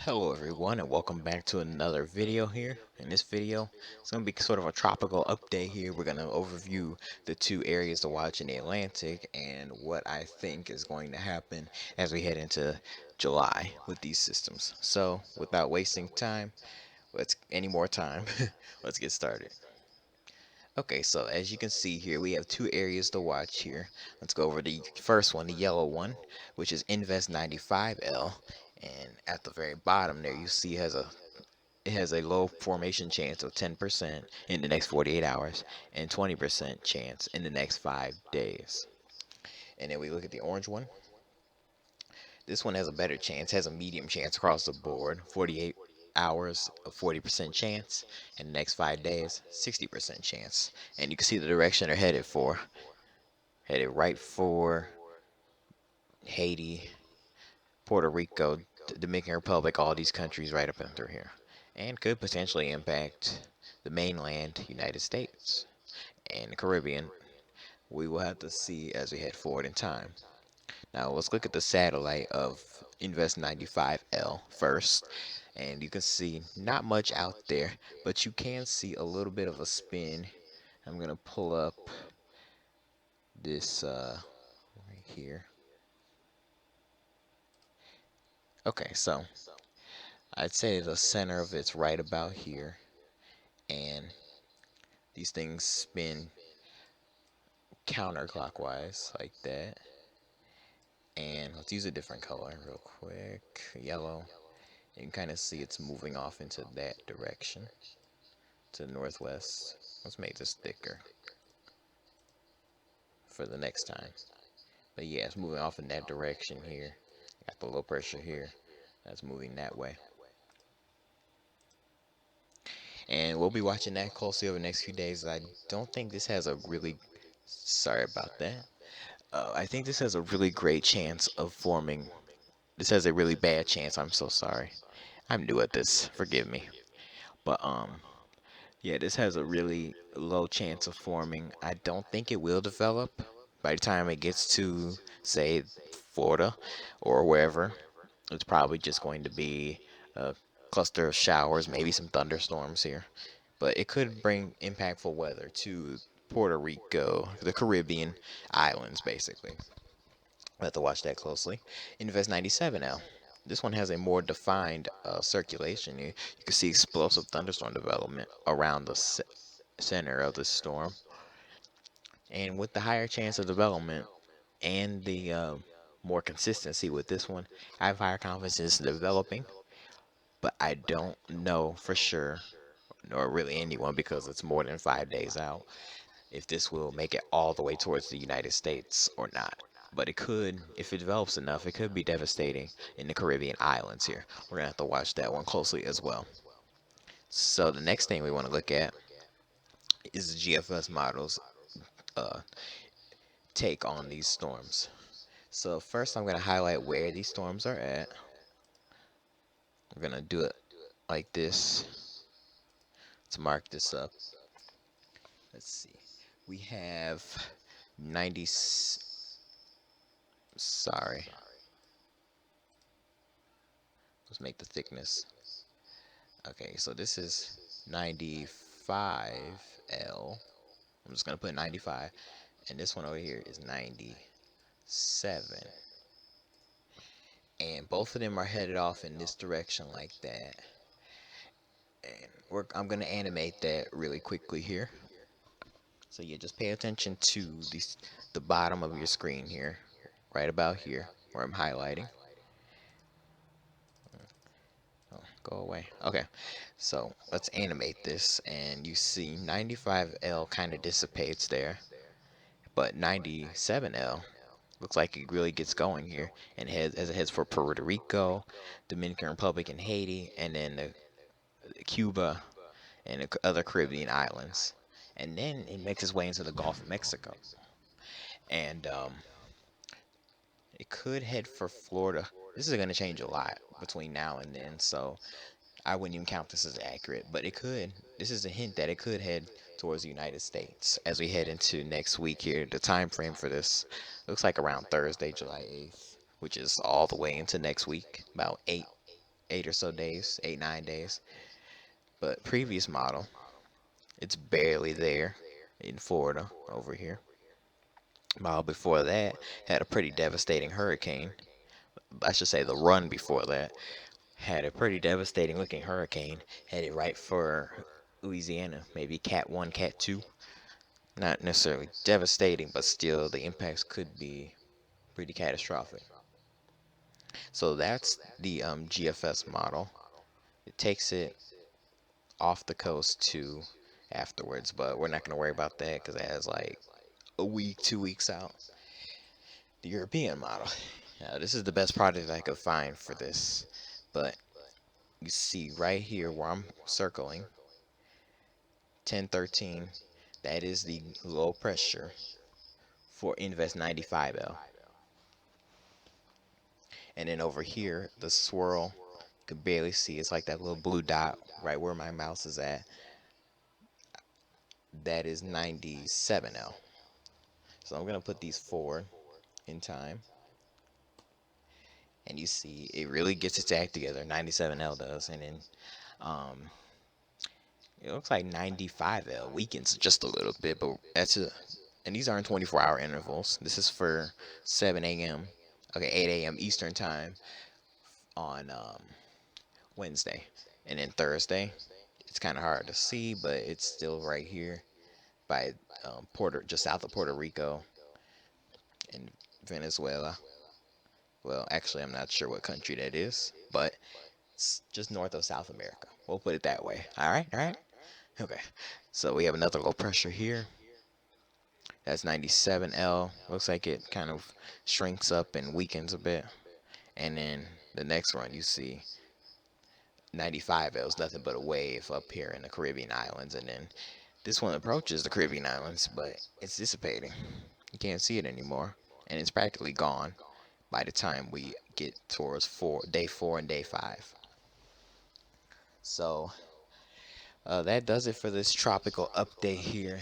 Hello everyone and welcome back to another video here. In this video, it's going to be sort of a tropical update here. We're going to overview the two areas to watch in the Atlantic and what I think is going to happen as we head into July with these systems. So, without wasting time, any more time, let's get started. Okay, so as you can see here, we have two areas to watch here. Let's go over the first one, the yellow one, which is Invest 95L. And at the very bottom there, you see it has a low formation chance of 10% in the next 48 hours and 20% chance in the next 5 days. And then we look at the orange one. This one has a better chance, has a medium chance across the board, 48 hours of 40% chance, and the next 5 days, 60% chance. And you can see the direction they're headed for. Headed right for Haiti, Puerto Rico, Dominican Republic, all these countries right up and through here. And could potentially impact the mainland United States and the Caribbean. We will have to see as we head forward in time. Now let's look at the satellite of Invest 95L first. And you can see not much out there, but you can see a little bit of a spin. I'm going to pull up this right here. Okay, so I'd say the center of it's right about here. And these things spin counterclockwise like that. And let's use a different color real quick. Yellow. You can kind of see it's moving off into that direction to the northwest. Let's make this thicker for the next time. But yeah, it's moving off in that direction here. Got the low pressure here. That's moving that way. And we'll be watching that closely over the next few days. I don't think this has a really... Sorry about that. I think this has a really great chance of forming... This has a really bad chance. I'm so sorry. I'm new at this. Forgive me. But, yeah, this has a really low chance of forming. I don't think it will develop by the time it gets to, say, Florida or wherever. It's probably just going to be a cluster of showers, maybe some thunderstorms here. But it could bring impactful weather to Puerto Rico, the Caribbean islands, basically. We'll have to watch that closely. Invest 97 now. This one has a more defined circulation. You can see explosive thunderstorm development around the center of the storm. And with the higher chance of development and the more consistency with this one, I have higher confidence in developing. But I don't know for sure, nor really anyone, because it's more than 5 days out, if this will make it all the way towards the United States or not. But it could, if it develops enough, it could be devastating in the Caribbean islands here. We're going to have to watch that one closely as well. So the next thing we want to look at is the GFS models uh, take on these storms. So first I'm going to highlight where these storms are at. We're going to do it like this to mark this up. Let's see. We have 90... Sorry. Let's make the thickness. Okay, so this is 95L. I'm just going to put 95. And this one over here is 97. And both of them are headed off in this direction like that. And I'm going to animate that really quickly here. So yeah, just pay attention to the bottom of your screen here. Right about here, where I'm highlighting. Oh, go away. Okay, so let's animate this, and you see 95L kind of dissipates there, but 97L looks like it really gets going here, and as it heads for Puerto Rico, Dominican Republic, and Haiti, and then Cuba and the other Caribbean islands, and then it makes its way into the Gulf of Mexico, and it could head for Florida. This is going to change a lot between now and then, so I wouldn't even count this as accurate, but it could. This is a hint that it could head towards the United States as we head into next week here. The time frame for this looks like around Thursday, July 8th, which is all the way into next week, about 8 8 or so days, 8, 9 days. But previous model, it's barely there in Florida over here. Model before that had a pretty devastating hurricane. I should say the run before that had a pretty devastating looking hurricane headed right for Louisiana, maybe Cat 1, Cat 2. Not necessarily devastating, but still the impacts could be pretty catastrophic. So that's the GFS model. It takes it off the coast to afterwards, but we're not going to worry about that because it has like a week, 2 weeks out. The European model. This is the best product I could find for this, but you see right here where I'm circling 1013, that is the low pressure for Invest 95L. And then over here, the swirl, you can barely see, it's like that little blue dot right where my mouse is at. That is 97L. So I'm going to put these forward in time. And you see, it really gets its act together. 97L does. And then it looks like 95L weakens just a little bit, but that's it. And these aren't 24-hour intervals. This is for 7 a.m. Okay, 8 a.m. Eastern time on Wednesday. And then Thursday, it's kind of hard to see, but it's still right here by just south of Puerto Rico and Venezuela. Well, actually, I'm not sure what country that is, but it's just north of South America. We'll put it that way. All right, all right. Okay. So we have another low pressure here. That's 97L. Looks like it kind of shrinks up and weakens a bit. And then the next one you see 95L is nothing but a wave up here in the Caribbean islands. And then this one approaches the Caribbean islands, but it's dissipating. You can't see it anymore. And it's practically gone by the time we get towards day 4 and day 5. So that does it for this tropical update here.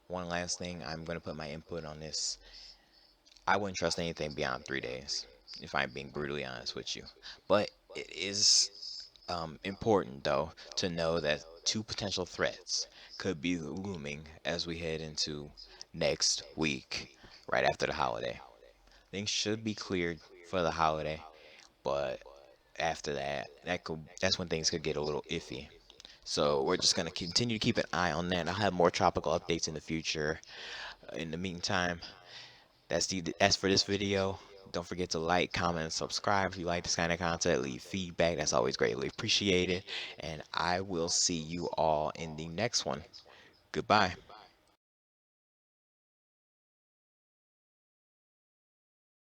One last thing, I'm going to put my input on this. I wouldn't trust anything beyond 3 days, if I'm being brutally honest with you. But it is important, though, to know that two potential threats could be looming as we head into next week, right after the holiday. Things should be cleared for the holiday, but after that, that's when things could get a little iffy. So we're just gonna continue to keep an eye on that. I'll have more tropical updates in the future. In the meantime, that's for this video. Don't forget to like, comment, and subscribe if you like this kind of content. Leave feedback. That's always greatly appreciated. And I will see you all in the next one. Goodbye.